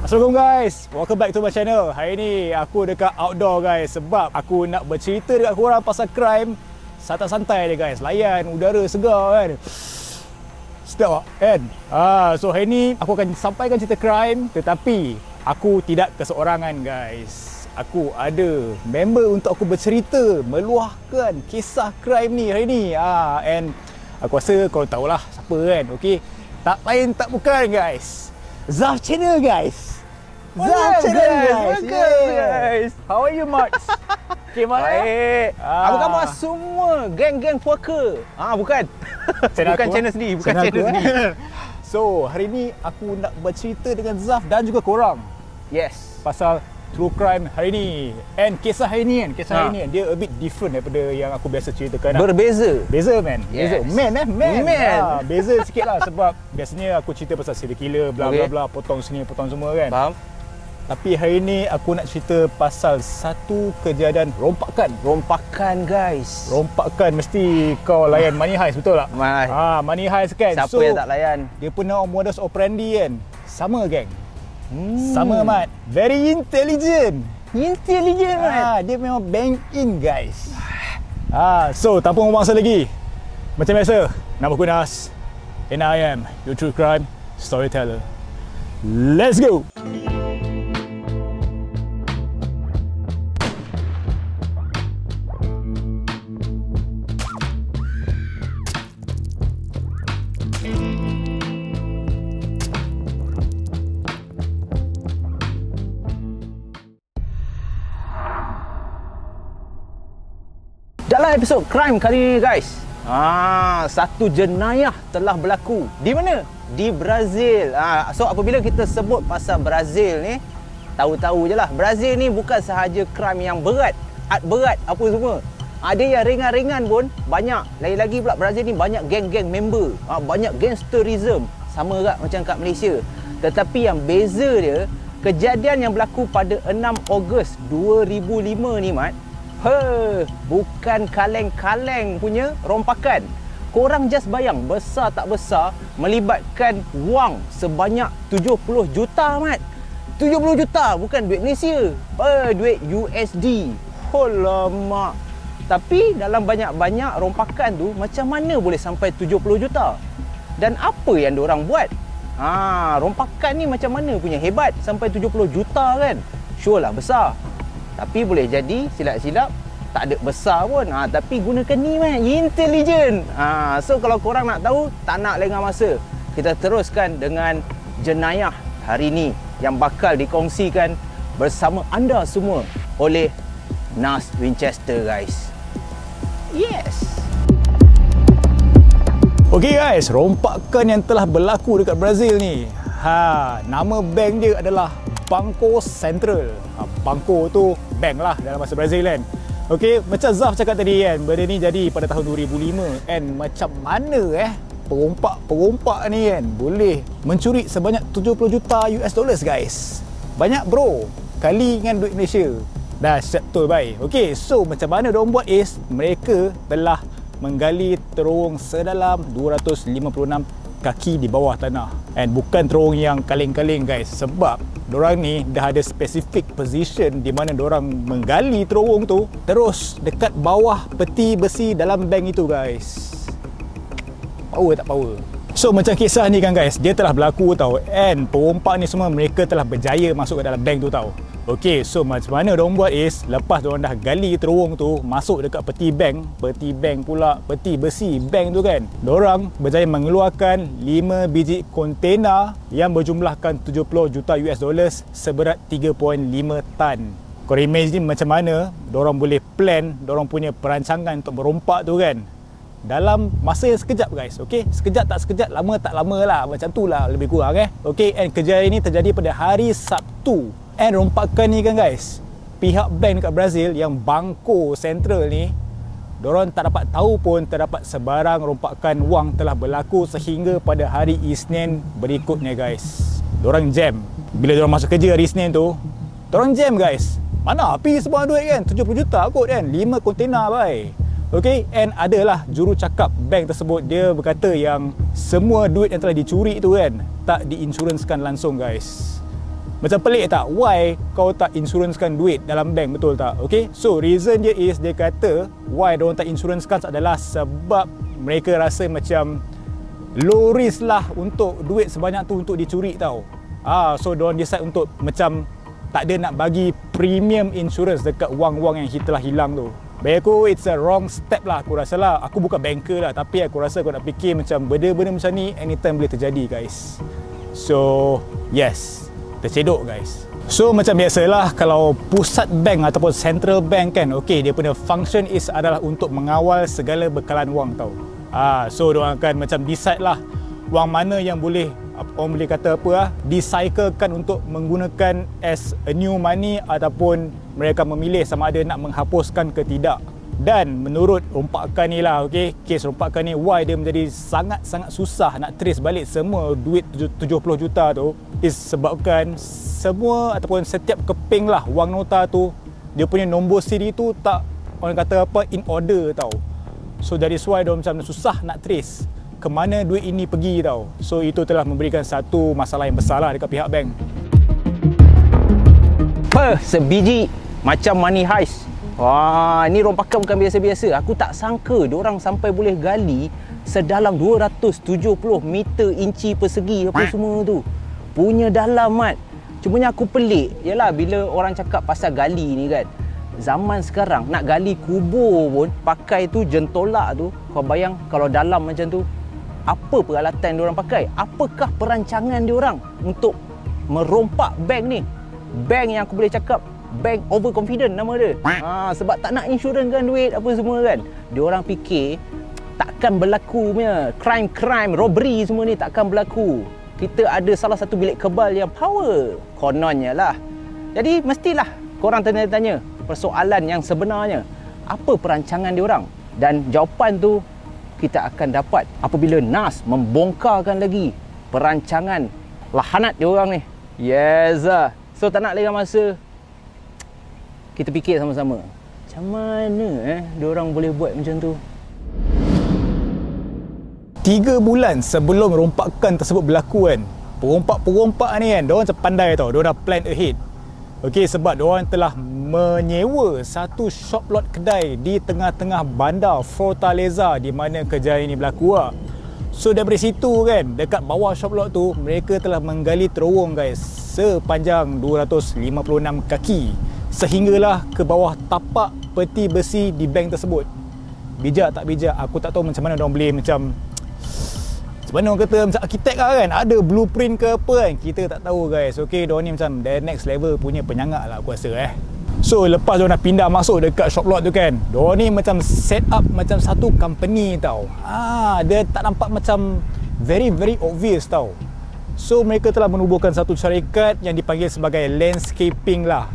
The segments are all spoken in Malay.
Assalamualaikum guys, welcome back to my channel. Hari ni aku dekat outdoor guys, sebab aku nak bercerita dekat korang pasal crime. Santai-santai je guys, layan udara segar kan. Sedap kan? So hari ni aku akan sampaikan cerita crime, tetapi aku tidak keseorangan guys. Aku ada member untuk aku bercerita, meluahkan kisah crime ni hari ni. And aku rasa korang tahulah siapa kan, okay? Tak lain tak bukan guys, Zaf Channel guys. Zaf Channel guys. How are you Max? Okay Max? Baik. Apa khabar semua geng-geng puaka? Bukan. Bukan channel sendiri, bukan channel sendiri. So, hari ni aku nak bercerita dengan Zaf dan juga korang Yes. pasal true crime hari ni. And kisah hari ni kan, hari ni kan, dia a bit different daripada yang aku biasa ceritakan. Berbeza. Beza man. Beza. Yes. Man. Beza sikit lah sebab biasanya aku cerita pasal serial killer, bla bla bla, potong sini, potong semua kan. Faham? Tapi hari ni aku nak cerita pasal satu kejadian rompakan. Rompakan guys. Rompakan mesti kau layan money heist, betul tak? Money heist kan. Siapa yang tak layan? Dia punya modus operandi kan sama geng. Sama Mat. Very intelligent. Mat. Dia memang bank in guys. So tanpa membuang masa lagi, macam biasa, nama aku Nas and I am your true crime storyteller. Let's go. Dalam episod crime kali ini guys, satu jenayah telah berlaku. Di mana? Di Brazil. So apabila kita sebut pasal Brazil ni, tahu-tahu je lah, Brazil ni bukan sahaja crime yang berat, berat apa semua. Ada yang ringan-ringan pun banyak. Lagi-lagi pula Brazil ni banyak geng-geng member, banyak gangsterism. Sama juga macam kat Malaysia. Tetapi yang beza dia, kejadian yang berlaku pada 6 Ogos 2005 ni Mat, bukan kaleng-kaleng punya rompakan. Korang just bayang, besar tak besar, melibatkan wang sebanyak 70 juta Mat. 70 juta, bukan duit Malaysia, duit USD. Alamak. Tapi dalam banyak-banyak rompakan tu, macam mana boleh sampai 70 juta? Dan apa yang diorang buat? Rompakan ni macam mana punya hebat sampai 70 juta kan? Sure lah besar. Tapi boleh jadi silap-silap tak ada besar pun. Tapi gunakan ni man, intelligent. So kalau korang nak tahu, tak nak lengah masa, kita teruskan dengan jenayah hari ni yang bakal dikongsikan bersama anda semua oleh Nas Winchester guys. Yes. Okay guys, rompakan yang telah berlaku dekat Brazil ni, nama bank dia adalah Banco Central. Banco tu bank lah dalam bahasa Brazil kan. Okay, macam Zaf cakap tadi kan, benda ni jadi pada tahun 2005. And macam mana perompak ni kan boleh mencuri sebanyak 70 juta US dollars guys. Banyak bro, kali dengan duit Malaysia. Dah siap betul baik. Okay, so macam mana diorang buat is, mereka telah menggali terowong sedalam 256 kaki di bawah tanah. And bukan terowong yang kaleng-kaleng guys, sebab dorang ni dah ada specific position di mana dorang menggali terowong tu terus dekat bawah peti besi dalam bank itu guys. Power tak power? So macam kisah ni kan guys, dia telah berlaku tau. And perompak ni semua mereka telah berjaya masuk ke dalam bank tu tau. Okay, so macam mana diorang buat is, lepas diorang dah gali terowong tu masuk dekat peti besi bank tu kan, diorang berjaya mengeluarkan 5 biji kontena yang berjumlahkan 70 juta US dollars seberat 3.5 tan. Kau imagine macam mana diorang boleh plan diorang punya perancangan untuk berompak tu kan, dalam masa yang sekejap guys. Okay, sekejap tak sekejap, lama tak lama lah, macam tu lah lebih kurang Okay, and kejadian ini terjadi pada hari Sabtu. And rompakan ni kan guys, pihak bank dekat Brazil yang Banco Central ni, diorang tak dapat tahu pun terdapat sebarang rompakan wang telah berlaku sehingga pada hari Isnin berikutnya guys. Diorang jam. Bila diorang masuk kerja hari Isnin tu, diorang jam guys. Mana api sebarang duit kan, 70 juta kot kan, 5 kontena bye. Okay, and adalah juru cakap bank tersebut, dia berkata yang semua duit yang telah dicuri tu kan tak diinsurансkan langsung guys. Macam pelik tak? Why kau tak insurancekan duit dalam bank, betul tak? Okay, so reason dia is, dia kata why diorang tak insurancekan adalah sebab mereka rasa macam low risk lah untuk duit sebanyak tu untuk dicuri tau. So diorang decide untuk macam tak ada nak bagi premium insurance dekat wang-wang yang telah hilang tu. Bagi aku, it's a wrong step lah, aku rasa lah. Aku bukan banker lah, tapi aku rasa kau nak fikir macam benda-benda macam ni anytime boleh terjadi guys. So yes, tercedok guys. So macam biasalah, kalau pusat bank ataupun central bank kan, okay, dia punya function is adalah untuk mengawal segala bekalan wang tau. So diorang akan macam decide lah wang mana yang boleh, orang boleh kata apa lah, dicyclekan untuk menggunakan as a new money, ataupun mereka memilih sama ada nak menghapuskan ke tidak. Dan menurut rompakan ni lah, okay, kes rompakan ni, why dia menjadi sangat-sangat susah nak trace balik semua duit 70 juta tu, is sebabkan semua ataupun setiap keping lah wang nota tu, dia punya nombor siri tu tak, orang kata apa, in order tau. So that is why dia macam susah nak trace ke mana duit ini pergi tau. So itu telah memberikan satu masalah yang besar lah dekat pihak bank. Sebiji macam money heist. Wah, ni rompakan bukan biasa-biasa. Aku tak sangka diorang sampai boleh gali sedalam 270 meter inci persegi apa semua tu. Punya dalam, Mat. Cumanya aku pelik, yalah bila orang cakap pasal gali ni kan, zaman sekarang nak gali kubur pun pakai tu jentolak tu. Kau bayang kalau dalam macam tu, apa peralatan diorang pakai? Apakah perancangan diorang untuk merompak bank ni? Bank yang aku boleh cakap bank overconfident nama dia. Sebab tak nak insurankan duit apa semua kan. Diorang fikir takkan berlaku punya crime, robbery semua ni takkan berlaku. Kita ada salah satu bilik kebal yang power, kononnya lah. Jadi mestilah korang tanya-tanya persoalan yang sebenarnya, apa perancangan diorang? Dan jawapan tu kita akan dapat apabila NAS membongkarkan lagi perancangan lahanat diorang ni. Yes. So tak nak lengah masa, kita fikir sama-sama macam mana diorang boleh buat macam tu. 3 bulan sebelum rompakan tersebut berlaku kan, perompak-perompak ni kan, diorang macam pandai tau, diorang dah plan ahead. Okay, sebab diorang telah menyewa satu shop lot kedai di tengah-tengah bandar Fortaleza di mana kejadian ini berlaku lah. So daripada situ kan, dekat bawah shop lot tu, mereka telah menggali terowong guys, sepanjang 256 kaki, sehinggalah ke bawah tapak peti besi di bank tersebut. Bijak tak bijak, aku tak tahu macam mana diorang boleh macam mana orang kata macam arkitek lah kan, ada blueprint ke apa kan, kita tak tahu guys. Okay, diorang ni macam the next level punya penyangak lah aku rasa So lepas diorang nak pindah masuk dekat shop lot tu kan, diorang ni macam set up macam satu company tau. Dia tak nampak macam very obvious tau. So mereka telah menubuhkan satu syarikat yang dipanggil sebagai landscaping lah.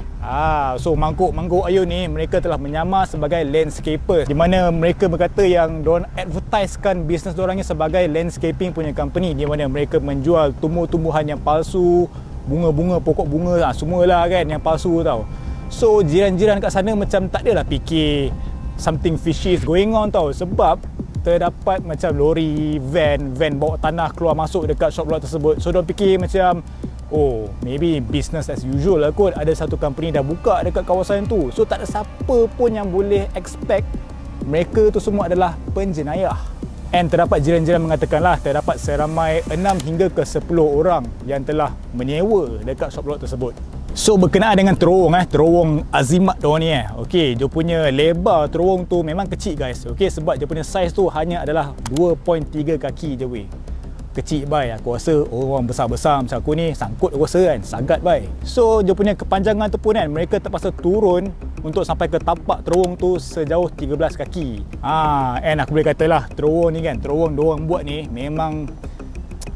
So mangkuk-mangkuk ayun ni mereka telah menyamar sebagai landscaper, di mana mereka berkata yang diorang advertisekan bisnes diorangnya sebagai landscaping punya company, di mana mereka menjual tumbuh-tumbuhan yang palsu, bunga-bunga, pokok bunga, semualah kan yang palsu tau. So jiran-jiran kat sana macam tak adalah fikir something fishy is going on tau, sebab terdapat macam lori, van bawa tanah keluar masuk dekat shop lot tersebut. So diorang fikir macam, oh, maybe business as usual lah kot, ada satu company dah buka dekat kawasan tu. So tak ada siapa pun yang boleh expect mereka tu semua adalah penjenayah. And terdapat jiran-jiran mengatakan lah, terdapat seramai 6 hingga ke 10 orang yang telah menyewa dekat shop lot tersebut. So berkenaan dengan terowong terowong azimat diorang ni okay, dia punya lebar terowong tu memang kecil guys. Okay, sebab dia punya size tu hanya adalah 2.3 kaki je weh. Kecil bai, aku rasa orang besar-besar macam aku ni sangkut aku rasa kan, sangat bai. So dia punya kepanjangan tu pun kan, mereka terpaksa turun untuk sampai ke tapak terowong tu sejauh 13 kaki. And aku boleh katalah terowong ni kan, terowong diorang buat ni memang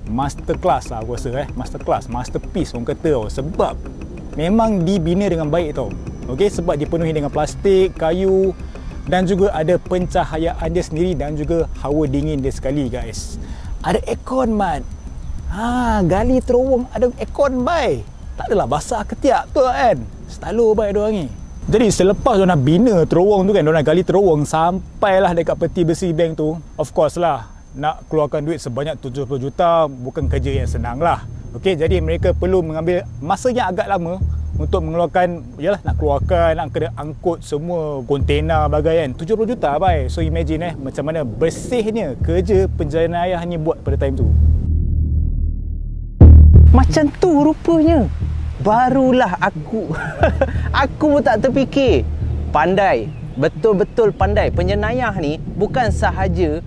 masterclass lah aku rasa masterclass, masterpiece orang kata tau. Sebab memang dibina dengan baik tau. Okay, sebab dipenuhi dengan plastik, kayu, dan juga ada pencahayaan dia sendiri dan juga hawa dingin dia sekali guys. Ada aircon Mat. Gali terowong ada aircon bai. Tak adalah basah ketiak tu kan. Selalu bai diorang ni. Jadi selepas diorang nak bina terowong tu kan, diorang nak gali terowong sampailah dekat peti besi bank tu, of course lah nak keluarkan duit sebanyak 70 juta bukan kerja yang senang lah. Okey, jadi mereka perlu mengambil masa yang agak lama untuk mengeluarkan, yalah, nak keluarkan, nak kena angkut semua kontena bagai kan. 70 juta bai. So imagine macam mana bersihnya kerja penjenayah ni buat pada time tu. Macam tu rupanya. Barulah aku aku pun tak terfikir. Pandai. Betul-betul pandai. Penjenayah ni bukan sahaja,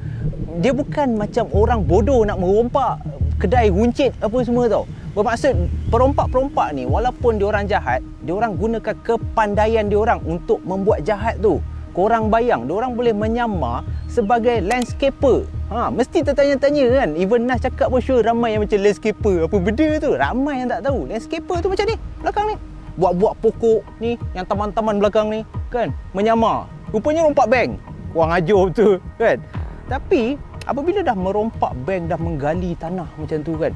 dia bukan macam orang bodoh nak merompak kedai runcit apa semua tau. Bermaksud perompak-perompak ni walaupun diorang jahat, diorang gunakan kepandaian diorang untuk membuat jahat tu. Korang bayang, diorang boleh menyamar sebagai landscaper. Mesti tertanya-tanya kan. Even Nas cakap pun sure ramai yang macam landscaper. Apa benda tu? Ramai yang tak tahu. Landscaper tu macam ni, belakang ni. Buat-buat pokok ni, yang taman-taman belakang ni kan, menyamar. Rupanya rompak bank. Kurang ajar betul kan. Tapi apabila dah merompak bank, dah menggali tanah macam tu kan,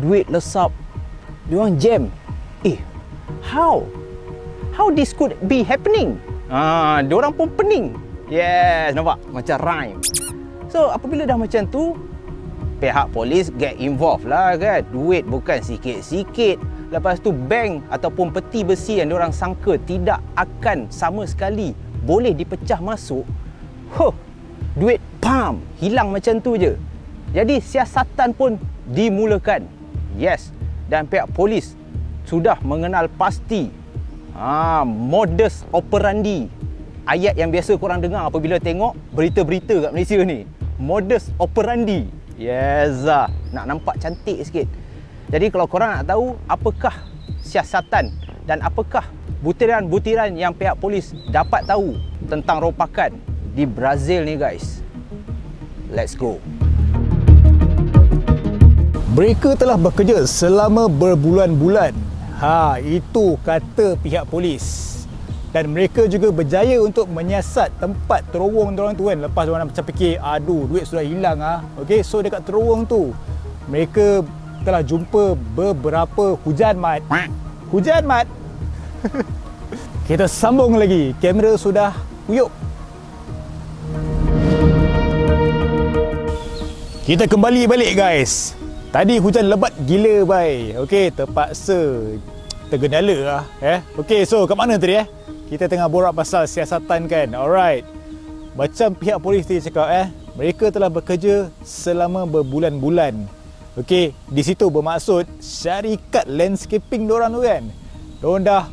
duit lesap, diorang jam. How this could be happening? Diorang pun pening. Yes, nampak? Macam rhyme. So, apabila dah macam tu, pihak polis get involved lah kan. Duit bukan sikit-sikit. Lepas tu bank ataupun peti besi yang diorang sangka tidak akan sama sekali boleh dipecah masuk, duit pam, hilang macam tu je. Jadi siasatan pun dimulakan. Yes, dan pihak polis sudah mengenal pasti modus operandi. Ayat yang biasa korang dengar apabila tengok berita-berita kat Malaysia ni. Modus operandi. Yes, nak nampak cantik sikit. Jadi kalau korang nak tahu apakah siasatan dan apakah butiran-butiran yang pihak polis dapat tahu tentang rompakan di Brazil ni guys, let's go. Mereka telah bekerja selama berbulan-bulan. Itu kata pihak polis. Dan mereka juga berjaya untuk menyiasat tempat terowong diorang tu kan. Lepas diorang macam fikir, aduh, duit sudah hilang Okey, so dekat terowong tu mereka telah jumpa beberapa hujan mat. Hujan mat. Kita sambung lagi. Kamera sudah kuyup. Kita kembali balik guys. Tadi hujan lebat gila bai. Okey, terpaksa tergendala Okey, so kat mana tadi Kita tengah borak pasal siasatan kan. Alright. Macam pihak polis tadi cakap mereka telah bekerja selama berbulan-bulan. Okey, di situ bermaksud syarikat landscaping diorang tu kan. Diorang dah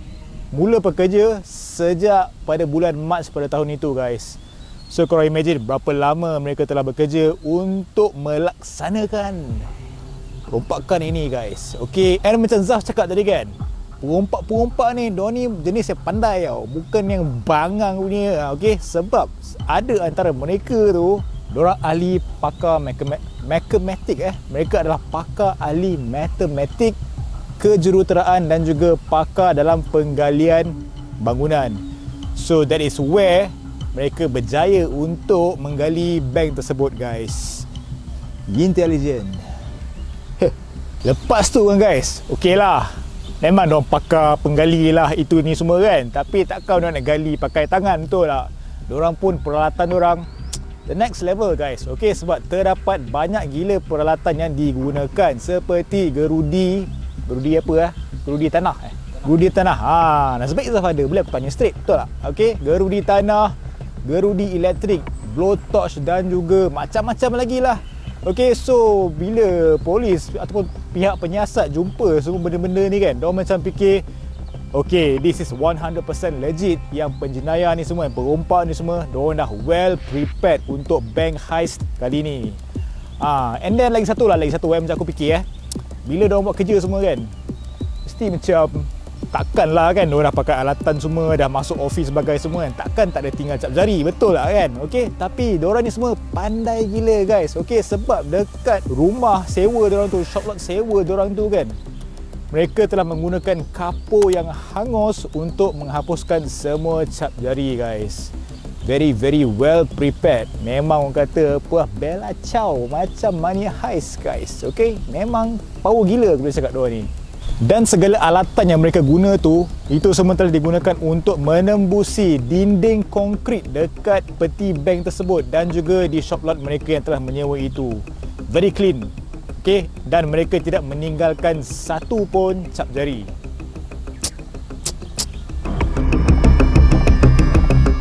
mula bekerja sejak pada bulan Mac pada tahun itu guys. So korang imagine berapa lama mereka telah bekerja untuk melaksanakan rompakan ini guys. Okey, and macam Zaf cakap tadi kan, perompak-perompak ni, diorang ni jenis yang pandai tau, bukan yang bangang punya. Okey, sebab ada antara mereka tu, diorang ahli pakar matematik Mereka adalah pakar ahli matematik, kejuruteraan dan juga pakar dalam penggalian bangunan. So that is where mereka berjaya untuk menggali bank tersebut guys. Intelligent. Lepas tu kan guys, okey lah, memang diorang pakar penggali lah itu ni semua kan. Tapi takkan diorang nak gali pakai tangan, betul tak? Diorang pun peralatan diorang the next level guys. Okey, sebab terdapat banyak gila peralatan yang digunakan seperti gerudi apa gerudi tanah gerudi tanah. Nasib baik Zaf ada, boleh aku tanya straight, betul tak? Okey, gerudi tanah, gerudi elektrik, blowtorch dan juga macam-macam lagi lah. Okey, so bila polis ataupun pihak penyiasat jumpa semua benda-benda ni kan, diorang macam fikir, okay, this is 100% legit. Yang penjenayah ni semua, yang perompak ni semua, diorang dah well prepared untuk bank heist kali ni. And then lagi satu macam aku fikir bila diorang buat kerja semua kan, mesti macam takkanlah kan diorang dah pakai alatan semua, dah masuk office sebagai semua kan, takkan tak ada tinggal cap jari, betul tak kan? Okey, tapi diorang ni semua pandai gila guys. Okey, sebab dekat rumah sewa diorang tu, shop lot sewa diorang tu kan, mereka telah menggunakan kapur yang hangus untuk menghapuskan semua cap jari guys. Very well prepared. Memang orang kata apa, Bella Ciao macam money heist guys. Okay, memang power gila aku boleh cakap diorang ni. Dan segala alatan yang mereka guna tu, itu semua telah digunakan untuk menembusi dinding konkrit dekat peti bank tersebut dan juga di shop lot mereka yang telah menyewa itu. Very clean. Okey, dan mereka tidak meninggalkan satu pun cap jari.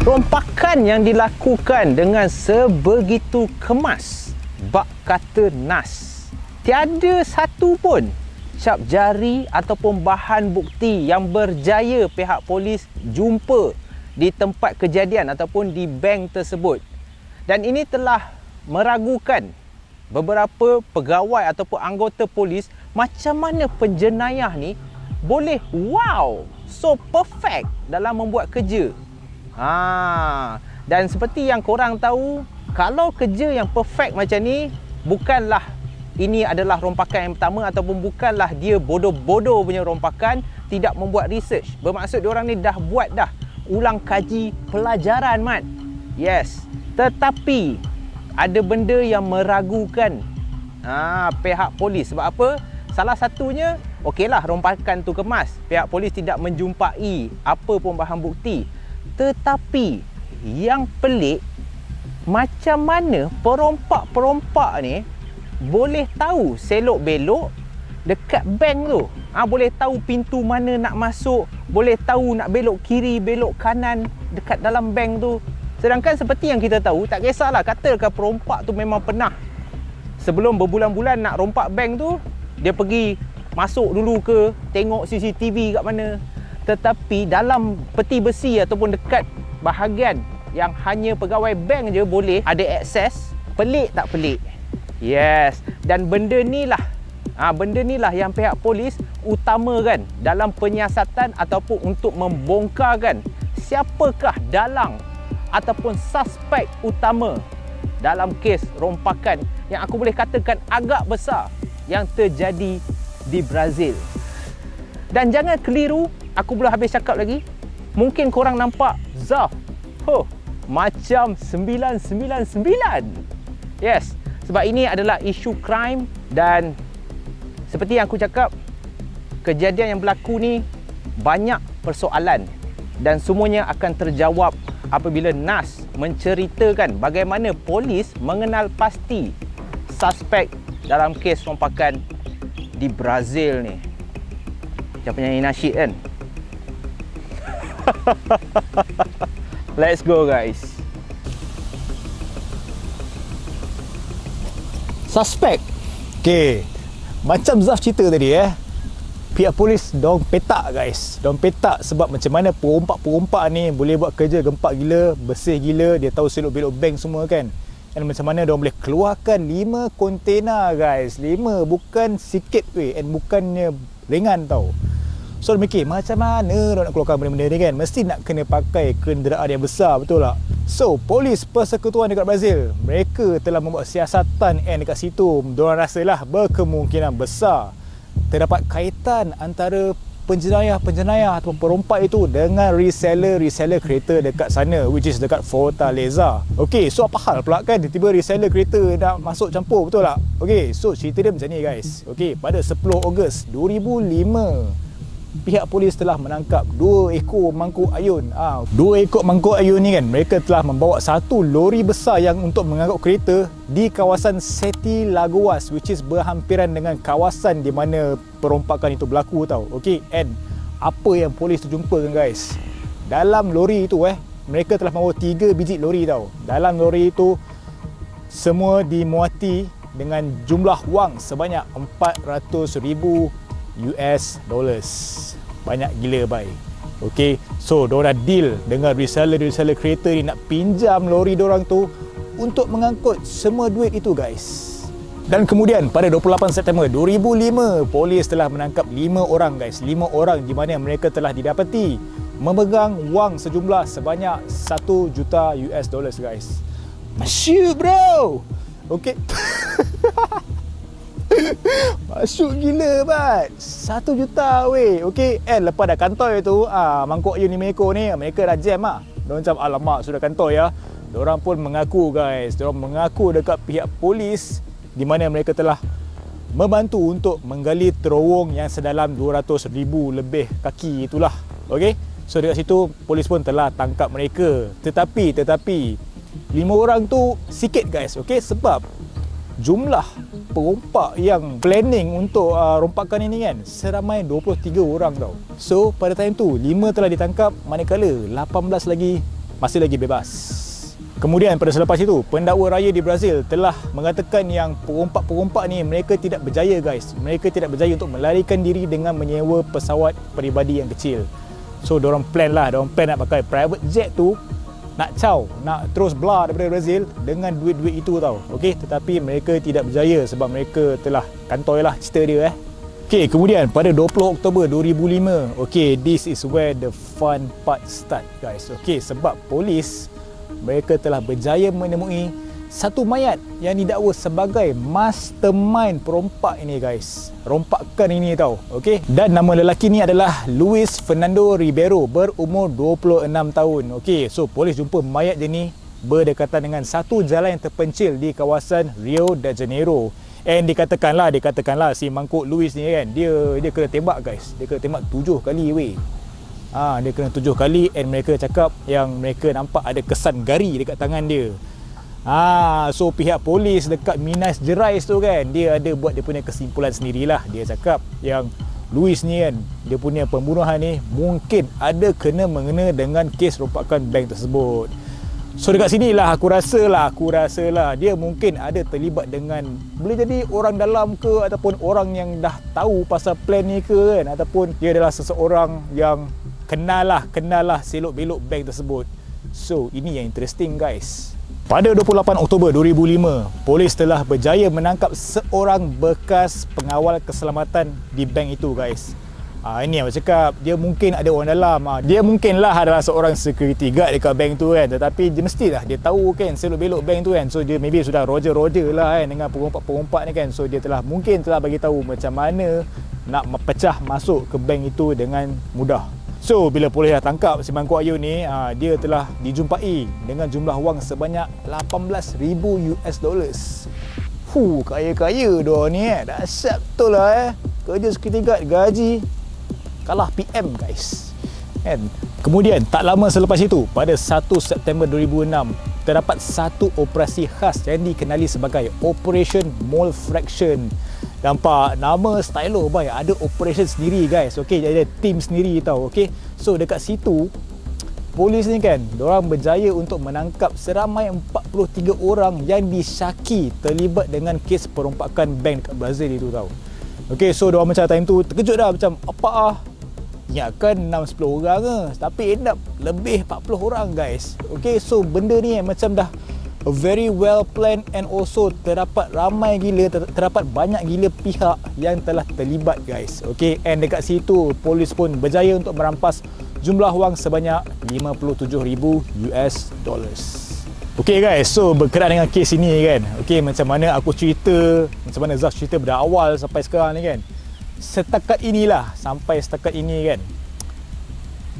Rompakan yang dilakukan dengan sebegitu kemas, bak kata nas. Tiada satu pun cap jari ataupun bahan bukti yang berjaya pihak polis jumpa di tempat kejadian ataupun di bank tersebut. Dan ini telah meragukan beberapa pegawai ataupun anggota polis macam mana penjenayah ni boleh so perfect dalam membuat kerja. Dan seperti yang korang tahu, kalau kerja yang perfect macam ni, bukanlah ini adalah rompakan yang pertama ataupun bukanlah dia bodoh-bodoh punya rompakan, tidak membuat research. Bermaksud diorang ni dah buat dah ulang kaji pelajaran, Mat. Yes. Tetapi ada benda yang meragukan pihak polis. Sebab apa? Salah satunya, okeylah rompakan tu kemas, pihak polis tidak menjumpai apa pun bahan bukti. Tetapi yang pelik, macam mana perompak-perompak ni boleh tahu selok-belok dekat bank tu. Boleh tahu pintu mana nak masuk, boleh tahu nak belok kiri, belok kanan dekat dalam bank tu. Sedangkan seperti yang kita tahu, tak kisahlah katakan perompak tu memang pernah sebelum berbulan-bulan nak rompak bank tu, dia pergi masuk dulu ke, tengok CCTV kat mana. Tetapi dalam peti besi ataupun dekat bahagian yang hanya pegawai bank je boleh ada akses, pelik tak pelik? Yes. Dan benda ni lah yang pihak polis utamakan dalam penyiasatan ataupun untuk membongkarkan siapakah dalang ataupun suspek utama dalam kes rompakan yang aku boleh katakan agak besar yang terjadi di Brazil. Dan jangan keliru, aku belum habis cakap lagi. Mungkin korang nampak Zaf, macam 999. Yes, sebab ini adalah isu crime dan seperti yang aku cakap, kejadian yang berlaku ni banyak persoalan dan semuanya akan terjawab apabila NAS menceritakan bagaimana polis mengenal pasti suspek dalam kes rompakan di Brazil ni. Macam penyanyi nasyid kan? Let's go guys. Suspek. Okay, macam Zaf cerita tadi pihak polis dong petak guys. Dong petak sebab macam mana perompak-perompak ni boleh buat kerja gempak gila, bersih gila, dia tahu selok-belok bank semua kan. Dan macam mana dong boleh keluarkan 5 kontena guys. 5 bukan sikit and bukannya ringan tau. So dia mikir macam mana dong nak keluarkan benda-benda ni kan. Mesti nak kena pakai kenderaan yang besar, betul tak? So polis persekutuan dekat Brazil, mereka telah membuat siasatan dekat situ. Diorang rasalah berkemungkinan besar terdapat kaitan antara penjenayah ataupun perompak itu dengan reseller kereta dekat sana, which is dekat Fortaleza. Okay, so apa hal pula kan tiba-tiba reseller kereta nak masuk campur, betul tak? Okay, so cerita dia macam ni guys. Okay, pada 10 Ogos 2005 pihak polis telah menangkap 2 ekor mangkuk ayun. 2 ekor mangkuk ayun ni kan, mereka telah membawa satu lori besar yang untuk mengangkut kereta di kawasan Sete Lagoas, which is berhampiran dengan kawasan di mana perompakan itu berlaku tau. Okay, and apa yang polis tu jumpa kan guys, dalam lori itu mereka telah membawa 3 biji lori tau. Dalam lori itu semua dimuati dengan jumlah wang sebanyak $400,000. Banyak gila bai. Okay, so diorang deal dengan reseller kereta ni nak pinjam lori diorang tu untuk mengangkut semua duit itu guys. Dan kemudian pada 28 September 2005 polis telah menangkap 5 orang guys. 5 orang di mana mereka telah didapati memegang wang sejumlah sebanyak $1 juta guys. Masyuk bro. Okay. Masuk gila bat, 1 juta weh. Okay, lepas dah kantoi tu mangkuk ayun 5 ekor ni, mereka dah jam Diorang macam alamak sudah kantoi Diorang pun mengaku guys, diorang mengaku dekat pihak polis di mana mereka telah membantu untuk menggali terowong yang sedalam 200,000 lebih kaki itulah. Okay, so dekat situ polis pun telah tangkap mereka. Tetapi 5 orang tu sikit guys. Okay, sebab jumlah perompak yang planning untuk rompakan ini kan, seramai 23 orang tau. So pada time tu 5 telah ditangkap, manakala 18 lagi masih lagi bebas. Kemudian pada selepas itu, pendakwa raya di Brazil telah mengatakan yang perompak-perompak ni mereka tidak berjaya guys. Mereka tidak berjaya untuk melarikan diri dengan menyewa pesawat peribadi yang kecil. So diorang plan nak pakai private jet tu, nak terus belah daripada Brazil dengan duit-duit itu tau. Okey, tetapi mereka tidak berjaya sebab mereka telah kantoi lah cerita dia Okey, kemudian pada 20 Oktober 2005, okey, this is where the fun part start guys. Okey, sebab polis mereka telah berjaya menemui satu mayat yang didakwa sebagai mastermind perompak ini guys. Rompakan ini tau. Okey. Dan nama lelaki ni adalah Luis Fernando Ribeiro, berumur 26 tahun. Okey. So polis jumpa mayat dia ni berdekatan dengan satu jalan yang terpencil di kawasan Rio de Janeiro. And dikatakanlah si mangkuk Luis ni kan, dia kena tembak guys. Dia kena tembak 7 kali weh. Dia kena 7 kali, and mereka cakap yang mereka nampak ada kesan gari dekat tangan dia. So pihak polis dekat Minas Gerais tu kan, dia ada buat dia punya kesimpulan sendirilah. Dia cakap yang Luis ni kan, dia punya pembunuhan ni mungkin ada kena mengena dengan kes rompakan bank tersebut. So dekat sini lah aku rasa lah dia mungkin ada terlibat dengan, boleh jadi orang dalam ke, ataupun orang yang dah tahu pasal plan ni ke kan, ataupun dia adalah seseorang yang kenal lah selok-belok bank tersebut. So ini yang interesting guys. Pada 28 Oktober 2005, polis telah berjaya menangkap seorang bekas pengawal keselamatan di bank itu guys. Ini yang aku cakap, dia mungkin ada orang dalam. Dia mungkinlah adalah seorang security guard dekat bank tu kan, tetapi dia mestilah dia tahu kan selok-belok bank tu kan. So dia maybe sudah roger lah kan dengan perompak-perompak ni kan. So dia mungkin telah bagi tahu macam mana nak pecah masuk ke bank itu dengan mudah. So bila polis dah tangkap si mangkuk ayun ni, dia telah dijumpai dengan jumlah wang sebanyak $18,000. Kaya-kaya diorang ni dahsyat betul lah Kerja security guard gaji kalah PM guys kan. Kemudian tak lama selepas itu, pada 1 September 2006, terdapat satu operasi khas yang dikenali sebagai Operation Mole Fraction. Nampak nama stylo boy, ada operation sendiri guys. Okey, ada team sendiri tau. Okey. So dekat situ polis ni kan, diorang berjaya untuk menangkap seramai 43 orang yang disyaki terlibat dengan kes perompakan bank dekat Brazil itu tau. Okey, so diorang macam time tu terkejut dah, macam apa ingatkan 6-10 orang ke, tapi end up lebih 40 orang guys. Okey, so benda ni macam dah very well planned, and also terdapat banyak gila pihak yang telah terlibat guys. Okey, and dekat situ polis pun berjaya untuk merampas jumlah wang sebanyak $57,000. Okey guys, so berkenaan dengan kes ini kan. Okey, macam mana aku cerita, macam mana Zaf cerita dari awal sampai sekarang ni kan. Sampai setakat ini kan,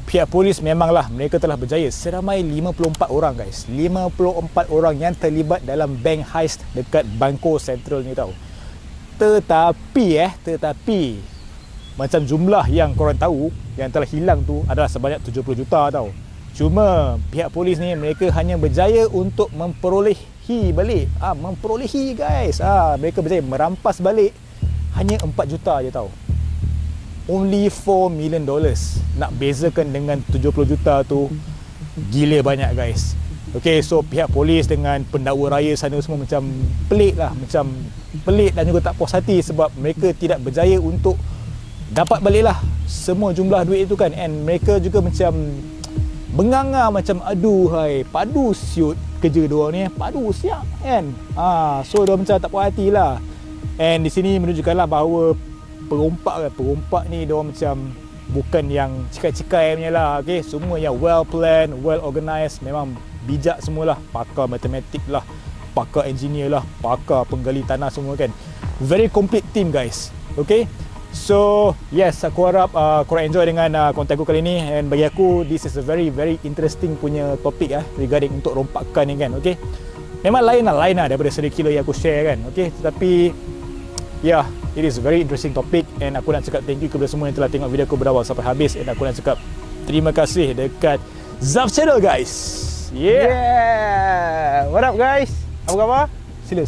pihak polis memanglah mereka telah berjaya seramai 54 orang guys. 54 orang yang terlibat dalam bank heist dekat Banco Central ni tau. Tetapi macam jumlah yang korang tahu yang telah hilang tu adalah sebanyak 70 juta tau. Cuma pihak polis ni mereka hanya berjaya untuk memperolehi guys. Mereka berjaya merampas balik hanya 4 juta je tau. Only $4 million. Nak bezakan dengan 70 juta tu gila banyak guys. Okay, so pihak polis dengan pendakwa raya sana semua macam pelik dan juga tak puas hati sebab mereka tidak berjaya untuk dapat balik lah semua jumlah duit itu kan. And mereka juga macam benganga, macam aduhai, padu siut kerja diorang ni, padu siap kan. So diorang macam tak puas hati lah. And di sini menunjukkanlah bahawa perompak ni diorang macam bukan yang cikai-cikai punya lah. Okay, semua yang well planned, well organised, memang bijak semualah. Pakar matematik lah, pakar engineer lah, pakar penggali tanah semua kan. Very complete team guys. Okay, so yes, aku harap korang enjoy dengan konten aku kali ni. And bagi aku, this is a very interesting punya topik regarding untuk rompakan ni kan. Okay, memang lain lah daripada serial killer yang aku share kan. Okay, tetapi yeah, it is a very interesting topic, and aku nak cakap thank you kepada semua yang telah tengok video aku berawal sampai habis, and aku nak cakap terima kasih dekat Zaf Channel guys. Yeah. What up guys? Apa khabar? Sila.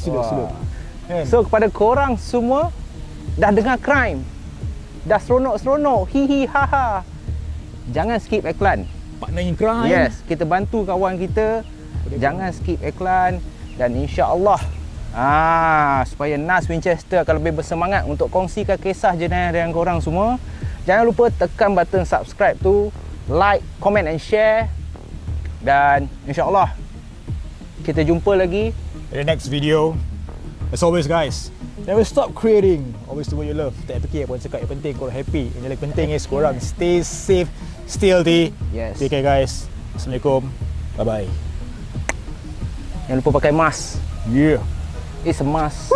Kan? So kepada korang semua dah dengar crime, dah seronok-seronok, hihi haha, jangan skip iklan. Partner in crime. Yes, kita bantu kawan kita. Jangan skip iklan dan insya-Allah supaya Nas Winchester akan lebih bersemangat untuk kongsikan kisah jenayah dengan korang semua. Jangan lupa tekan button subscribe tu, like, comment and share. Dan insya-Allah kita jumpa lagi in the next video. As always guys, never stop creating. Always do what you love. Tak fikir apa cakap, yang penting korang happy. Yang paling penting is korang stay safe, stay healthy. Yes. Take care guys. Assalamualaikum. Bye bye. Jangan lupa pakai mask. Yeah. It's a must.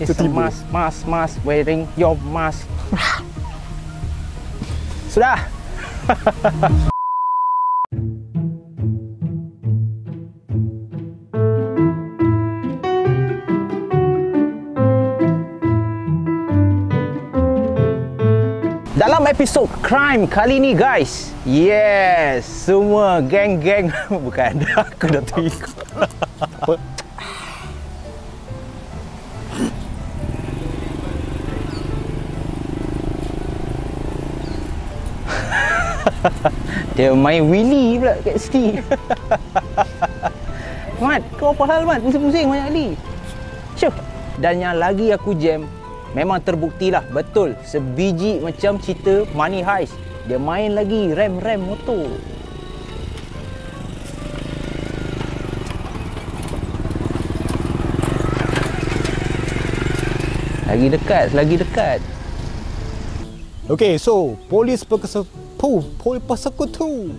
It's a must. Wearing your mask. Sudah. Dalam episod crime kali ni guys, yes, semua geng-geng bukan, aku dah terikut. Apa? Dia main Willy pula kat sini. Mat, kau apa hal Mat? Pusing-pusing banyak kali. Syuh. Dan yang lagi aku jam, memang terbuktilah betul sebiji macam cerita Money Heist. Dia main lagi rem-rem motor. Lagi dekat. Okay, so polis persekutu